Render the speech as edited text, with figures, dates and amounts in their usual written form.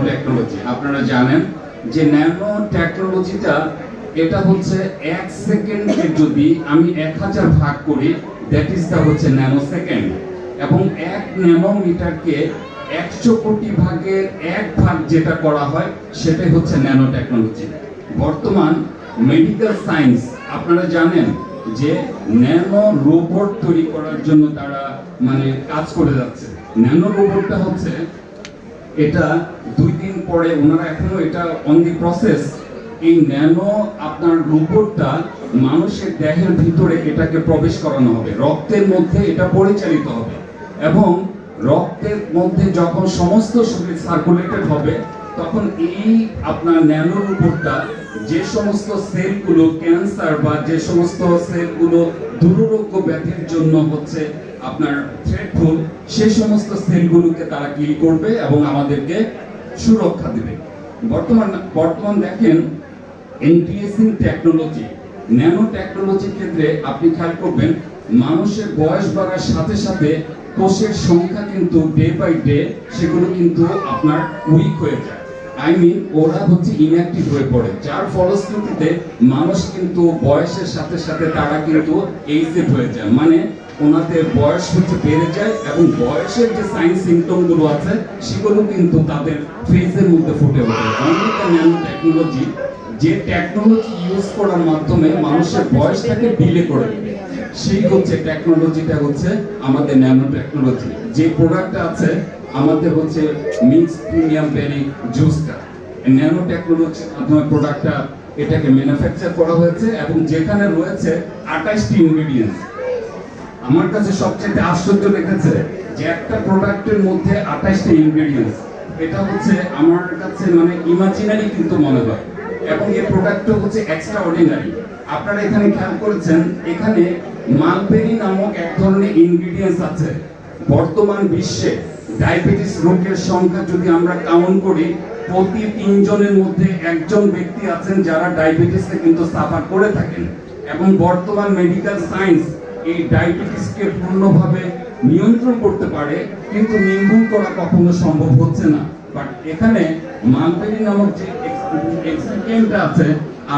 Technology. আপনারা জানেন যে ন্যানো টেকনোলজিটা এটা হচ্ছে 1 সেকেন্ডে যদি আমি 1000 ভাগ করি, দ্যাট ইজ দা হচ্ছে ন্যানো সেকেন্ড। এবং 1 ন্যানোমিটারকে 100 কোটি ভাগের 1 ভাগ যেটা করা হয় সেটাই হচ্ছে ন্যানো টেকনোলজি। বর্তমান মেডিকেল সায়েন্স আপনারা জানেন যে ন্যানো রোবট তৈরি করার জন্য তারা কাজ করে যাচ্ছে। ন্যানো রোবটটা হচ্ছে এটা 2 দিন পরে, ওনারা এখনো এটা অন দি প্রসেস। এই ন্যানো আপনার রোবটটা মানুষের দেহের ভিতরে এটাকে প্রবেশ করানো হবে, রক্তের মধ্যে এটা পরিচালিত হবে এবং রক্তের মধ্যে যখন সমস্ত শরীর সার্কুলেটেড হবে তখন এই আপনার ন্যানো রোবটটা যে সমস্ত সেলগুলো ক্যান্সার বা যে সমস্ত সেলগুলো দুরারোগ্য ব্যাধির জন্য হচ্ছে আপনার থ্রেটফুল, সেই সমস্ত সেলগুলোকে তারা কিল করবে এবং আমাদেরকে সুরক্ষা দেবে। বর্তমান দেখেন এন্টিএজিং টেকনোলজি, ন্যানো টেকনোলজির ক্ষেত্রে আপনি খেয়াল করবেন মানুষের বয়স বাড়ার সাথে সাথে কোষের সংখ্যা কিন্তু ডে বাই ডে সেগুলো কিন্তু আপনার উইক হয়ে যায়। ওরা হচ্ছে ইনঅ্যাক্টিভ হয়ে পড়ে, যার ফলশ্রুতিতে মানুষ কিন্তু বয়সের সাথে সাথে তারা কিন্তু এইজেড হয়ে যায়, ওনাদের বয়স হচ্ছে বেড়ে যায় এবং বয়সের যে সাইন সিমটম গুলো আছে সেগুলো কিন্তু তাদের ফেসের মধ্যে ফুটে ওঠে। ন্যানো টেকনোলজি, যে টেকনোলজি ইউজ করার মাধ্যমে মানুষের বয়সটাকে ডিলে করে দেবে, সেই হচ্ছে টেকনোলজিটা হচ্ছে আমাদের ন্যানো টেকনোলজি। যে প্রোডাক্টটা আছে আমাদের হচ্ছে মিক্স প্রিমিয়াম বেরি জুসটা, ন্যানো টেকনোলজির মাধ্যমে প্রোডাক্টটা এটাকে ম্যানুফ্যাকচার করা হয়েছে এবং যেখানে রয়েছে 28টি ইনগ্রেডিয়েন্টস। আমার কাছে সবচেয়ে আশ্চর্য লেগেছে যে একটা প্রোডাক্টের মধ্যে 28টি ইনগ্রেডিয়েন্টস, এটা হচ্ছে আমার কাছে ইমাজিনারি কিন্তু মনে হয় এবং এই প্রোডাক্টটা হচ্ছে এক্সট্রা অর্ডিনারি। আপনারা এখানে খেয়াল করেছেন এখানে মালবেরি নামক এক ধরনের ইনগ্রেডিয়েন্টস আছে। বর্তমান বিশ্বে ডায়াবেটিস রোগের সংখ্যা যদি আমরা কাউন্ট করি, প্রতি 3 জনের মধ্যে একজন ব্যক্তি আছেন যারা ডায়াবেটিসে কিন্তু সাফার করে থাকেন এবং বর্তমান মেডিকেল সায়েন্স এই ডায়াবেটিসকে পূর্ণভাবে নিয়ন্ত্রণ করতে পারে, কিন্তু নির্মূল করা কখনো সম্ভব হচ্ছে না। বাট এখানে মালবেরি নামক যে এক্সিপিয়েন্টটা আছে, আমি